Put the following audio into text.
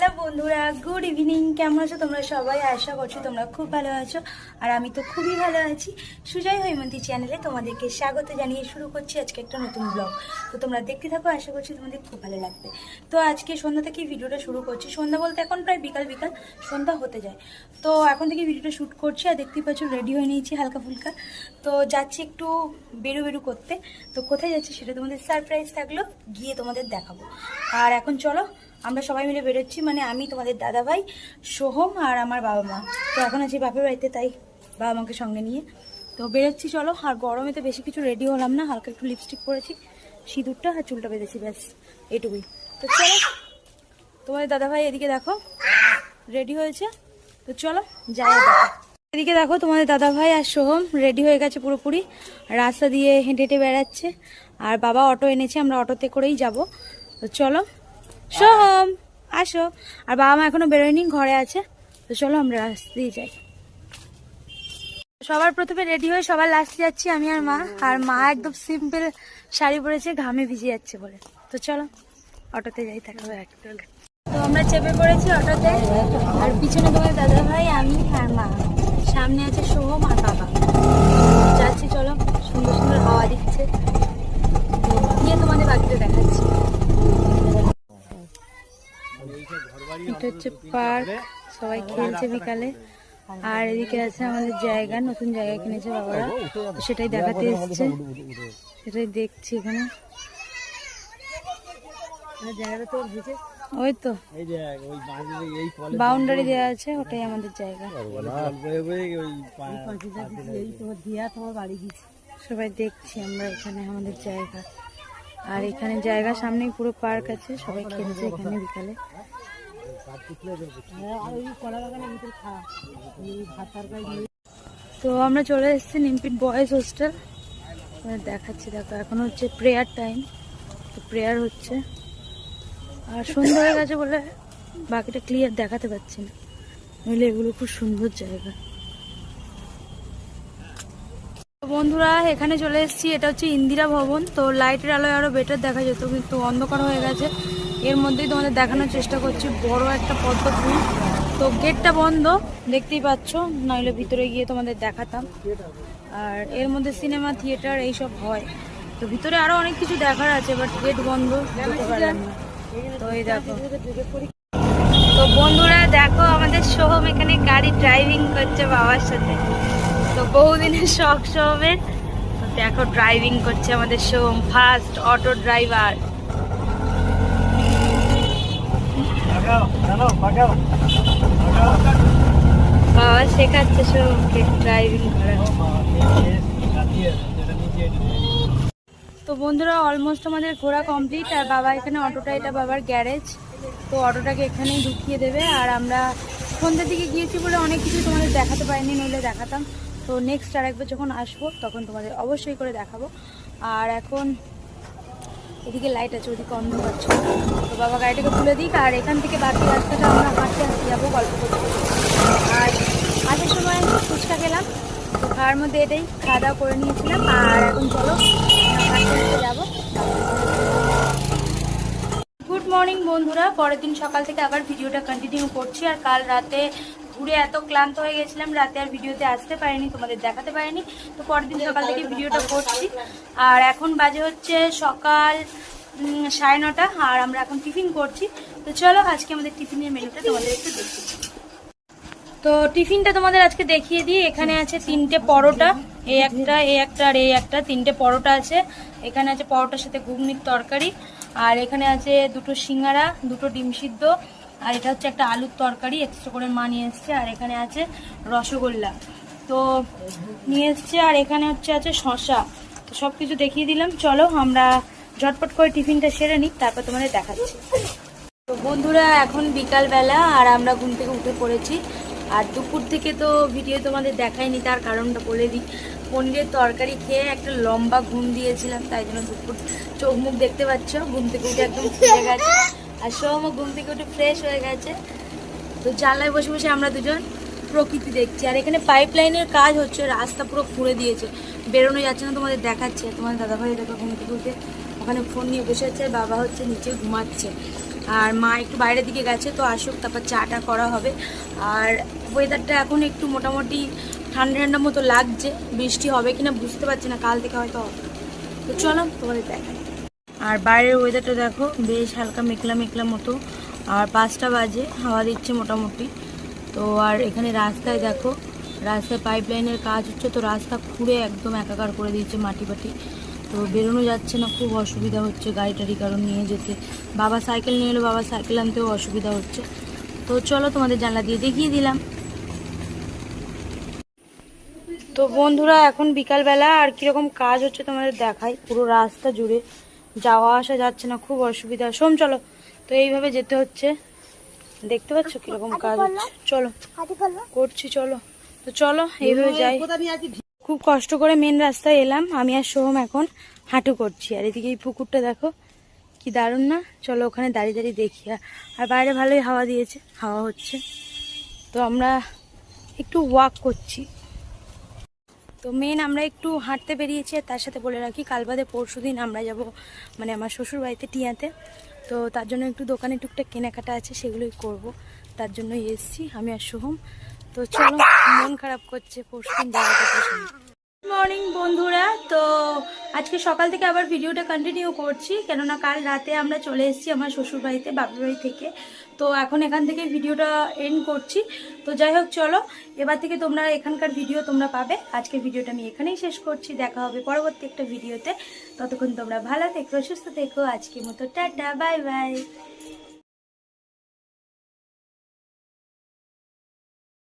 Hello বন্ধুরা, good evening. কেমন আছো তোমরা সবাই? আশা করছি তোমরা খুব ভালো আছো, আর আমি তো খুবই ভালো আছি। সুজয় হৈমন্তী চ্যানেলে তোমাদেরকে স্বাগত জানিয়ে শুরু করছি আজকে একটা নতুন ব্লগ। তো তোমরা দেখতে থাকো, আশা করছি তোমাদের খুব ভালো লাগবে। তো আজকে সন্ধ্যা থেকে ভিডিওটা শুরু করছি। সন্ধ্যা বলতে এখন প্রায় বিকাল বিকাল, সন্ধ্যা হতে যায়। তো এখন থেকে ভিডিওটা শ্যুট করছি, আর দেখতেই পাচ্ছ রেডি হয়ে নিয়েছি হালকা ফুলকা। তো যাচ্ছি একটু বেরু বেরু করতে। তো কোথায় যাচ্ছি সেটা তোমাদের সারপ্রাইজ থাকলো, গিয়ে তোমাদের দেখাবো। আর এখন চলো আমরা সবাই মিলে বেরোচ্ছি, মানে আমি, তোমাদের দাদা ভাই, সোহম আর আমার বাবা মা। তো এখন আছি বাপের বাড়িতে, তাই বাবা মাকে সঙ্গে নিয়ে তো বেরোচ্ছি। চলো। আর গরমে তো বেশি কিছু রেডি হলাম না, হালকা একটু লিপস্টিক পরেছি, সিঁদুরটা আর চুলটা বেঁধেছি, ব্যাস এইটুকুই। তো চলো, তোমাদের দাদা ভাই এদিকে দেখো রেডি হয়েছে। তো চলো যাই। এদিকে দেখো তোমাদের দাদা ভাই আর সোহম রেডি হয়ে গেছে পুরোপুরি, রাস্তা দিয়ে হেঁটে হেঁটে বেড়াচ্ছে। আর বাবা অটো এনেছে, আমরা অটোতে করেই যাব। তো চলো সোহম আসো। আর বাবা মা এখনো বেরোয়নি, ঘরে আছে। তো চলো আমরা রাস্তা দিয়ে যাই। সবার প্রথমে রেডি হয়ে সবার লাস্টে যাচ্ছি আমি আর মা। আর মা একদম সিম্পল শাড়ি পরেছে, ঘামে ভিজে যাচ্ছে বলে। তো চলো অটোতে যাই, থাকবে একটা। তো আমরা চেপে পড়েছি অটোতে, আর পিছনে তোমার দাদা ভাই, আমি আর মা, সামনে আছে সোহম আর বাবা। যাচ্ছি, চলো। সুন্দর সুন্দর হাওয়া দিচ্ছে, তো গিয়ে তোমাদের বাকিটা দেখাচ্ছি। এটা হচ্ছে পার্ক, সবাই খেলছে বিকালে। আর এদিকে আছে আমাদের জায়গা, নতুন জায়গা কিনেছে বাবারা, সেটাই দেখাতে এসছে, সেটাই দেখছি এখানে। ওই তো বাউন্ডারি দেওয়া আছে, ওটাই আমাদের জায়গা। সবাই দেখছি আমরা এখানে আমাদের জায়গা। আর এখানে জায়গা সামনেই পুরো পার্ক আছে, সবাই খেলছে এখানে বিকালে। তো আমরা চলে এসেছি নিমপিট বয়েজ হোস্টেল, দেখাচ্ছি। দেখো এখন হচ্ছে প্রেয়ার টাইম, তো প্রেয়ার হচ্ছে। আর সুন্দর হয়ে গেছে বলে বাকিটা ক্লিয়ার দেখাতে পাচ্ছি না, নইলে এগুলো খুব সুন্দর জায়গা। বন্ধুরা এখানে চলে এসেছি, এটা হচ্ছে ইন্দিরা ভবন। তো লাইটের আলোয় আরো বেটার দেখা যেত, কিন্তু অন্ধকার হয়ে গেছে। এর মধ্যেই তোমাদের দেখানোর চেষ্টা করছি, বড় একটা পদ্ম ফুল। তো গেটটা বন্ধ, দেখতেই পাচ্ছ, নইলে ভিতরে গিয়ে তোমাদের দেখাতাম। আর এর মধ্যে সিনেমা থিয়েটার এইসব হয়। তো ভিতরে আরো অনেক কিছু দেখার আছে, বাট গেট বন্ধ, যেতে পারলাম না। তো এই দেখো। তো বন্ধুরা দেখো, আমাদের সোহম এখানে গাড়ি ড্রাইভিং করছে বাবার সাথে। তো বহুদিনের শখ সোহমের। তো দেখো ড্রাইভিং করছে আমাদের সোহম, ফার্স্ট অটো ড্রাইভার। বাবা শেখাচ্ছে সোহমকে ড্রাইভিং করা। তো বন্ধুরা অলমোস্ট আমাদের ঘোরা কমপ্লিট। আর বাবা এখানে অটোটা, এটা বাবার গ্যারেজ, তো অটোটাকে এখানেই ঢুকিয়ে দেবে। আর আমরা সন্ধ্যের দিকে গিয়েছি বলে অনেক কিছু তোমাদের দেখাতে পারিনি, নইলে দেখাতাম। তো নেক্সট আর একবার যখন আসবো তখন তোমাদের অবশ্যই করে দেখাবো। আর এখন এদিকে লাইট আছে, ওদিকে অন্ধকার ছিল। তো বাবা গাড়িটাকে তুলে দিক, আর এখান থেকে বাকি রাস্তাটা আমরা হাঁটতে হাঁটতে যাবো, গল্প করতে। আর আসার সময় ফুচকা খেলাম, তো খাওয়ার মধ্যে এটাই খাওয়া দাওয়া করে নিয়েছিলাম। আর এখন চলো হাঁটতে হাঁটতে যাবো। গুড মর্নিং বন্ধুরা, পরের দিন সকাল থেকে আবার ভিডিওটা কন্টিনিউ করছি। আর কাল রাতে ঘুরে এত ক্লান্ত হয়ে গেছিলাম, রাতে আর ভিডিওতে আসতে পারিনি, তোমাদের দেখাতে পারিনি। তো পরের দিন সকাল থেকে ভিডিওটা করছি। আর এখন বাজে হচ্ছে সকাল 9:30, আর আমরা এখন টিফিন করছি। তো চলো আজকে আমাদের টিফিনের মেনুটা তোমাদের একটু দেখি। তো টিফিনটা তোমাদের আজকে দেখিয়ে দিই। এখানে আছে 3টে পরোটা, এই একটা, এই একটা, আর এই একটা, 3টে পরোটা আছে। এখানে আছে পরোটার সাথে ঘুগনির তরকারি। আর এখানে আছে 2টো সিঙ্গারা, 2টো ডিম সিদ্ধ। আর এটা হচ্ছে একটা আলুর তরকারি, এক্সট্রা করে মা নিয়ে এসছে। আর এখানে আছে রসগোল্লা, তো নিয়ে এসছে। আর এখানে আছে শসা। তো সব কিছু দেখিয়ে দিলাম। চলো আমরা ঝটপট করে টিফিনটা সেরে নিই, তারপর তোমাদের দেখাচ্ছি। তো বন্ধুরা এখন বিকালবেলা, আর আমরা ঘুম থেকে উঠে পড়েছি। আর দুপুর থেকে তো ভিডিও তোমাদের দেখাইনি, তার কারণটা বলে দিই। পনিরের তরকারি খেয়ে একটা লম্বা ঘুম দিয়েছিলাম, তাই জন্য দুপুর চোখ মুখ দেখতে পাচ্ছ, ঘুম থেকে উঠে একদম ফুলে গেছে। আর সোমও ঘুম থেকে উঠে ফ্রেশ হয়ে গেছে। তো জানলায় বসে বসে আমরা দুজন প্রকৃতি দেখছি। আর এখানে পাইপ লাইনের কাজ হচ্ছে, রাস্তা পুরো খুঁড়ে দিয়েছে, বেরোনো যাচ্ছে না। তোমাদের দেখাচ্ছে, তোমার দাদাভাই দেখো ঘুম থেকে উঠে ওখানে ফোন নিয়ে বসে আছে, বাবা হচ্ছে নিচে ঘুমাচ্ছে। আর মা একটু বাইরের দিকে গেছে, তো আসুক তারপর চাটা করা হবে। আর ওয়েদারটা এখন একটু মোটামুটি ঠান্ডা ঠান্ডা মতো লাগছে, বৃষ্টি হবে কিনা বুঝতে পারছি না, কাল থেকে হয়তো হবে। তো চলো তোমাদের দেখাই। আর বাইরের ওয়েদারটা দেখো, বেশ হালকা মেঘলা মেঘলা মতো, আর 5টা বাজে, হাওয়া দিচ্ছে মোটামুটি। তো আর এখানে রাস্তায় দেখো, রাস্তায় পাইপ লাইনের কাজ হচ্ছে, তো রাস্তা খুঁড়ে একদম একাকার করে দিয়েছে মাটি পাটি। তো বেরোনো যাচ্ছে না, খুব অসুবিধা হচ্ছে গাড়ি টাড়ি কারণ নিয়ে যেতে। বাবা সাইকেল নিয়ে এলো, বাবা সাইকেল আনতেও অসুবিধা হচ্ছে। তো চলো তোমাদের জানলা দিয়ে দেখিয়ে দিলাম। তো বন্ধুরা এখন বিকালবেলা, আর কীরকম কাজ হচ্ছে তোমাদের দেখাই। পুরো রাস্তা জুড়ে যাওয়া আসা যাচ্ছে না, খুব অসুবিধা। সোম চলো, তো এইভাবে যেতে হচ্ছে, দেখতে পাচ্ছ কিরকম কাজ হচ্ছে। চলো করছি, চলো। তো চলো এইভাবে যাই। খুব কষ্ট করে মেন রাস্তায় এলাম আমি আর সোহম, এখন হাঁটু করছি। আর এদিকে এই পুকুরটা দেখো কি দারুণ না। চলো ওখানে দাঁড়িয়ে দাঁড়িয়ে দেখি। আর বাইরে ভালোই হাওয়া দিয়েছে, হাওয়া হচ্ছে, তো আমরা একটু ওয়াক করছি। তো মেন আমরা একটু হাঁটতে বেরিয়েছি। আর তার সাথে বলে রাখি, কাল বাদে পরশু দিন আমরা যাব মানে আমার শ্বশুর বাড়িতে টিয়াতে। তো তার জন্য একটু দোকানে টুকটাক কেনাকাটা আছে, সেগুলোই করব, তার জন্যই এসছি আমি আর সোহম। তো চলো, মন খারাপ করছে, পরশু দিন যাওয়ার কথা শুনি। মর্নিং বন্ধুরা, তো আজকে সকাল থেকে আবার ভিডিওটা কন্টিনিউ করছি, কেননা কাল রাতে আমরা চলে এসেছি আমার শ্বশুর বাড়িতে বাপের বাড়ি থেকে। তো এখন এখান থেকে ভিডিওটা এন্ড করছি। তো যাই হোক চলো, এবার থেকে তোমরা এখানকার ভিডিও তোমরা পাবে। আজকের ভিডিওটা আমি এখানেই শেষ করছি, দেখা হবে পরবর্তী একটা ভিডিওতে। ততক্ষণ তোমরা ভালো থেকো, সুস্থ থেকো। আজকের মতো টাটা, বাই বাই।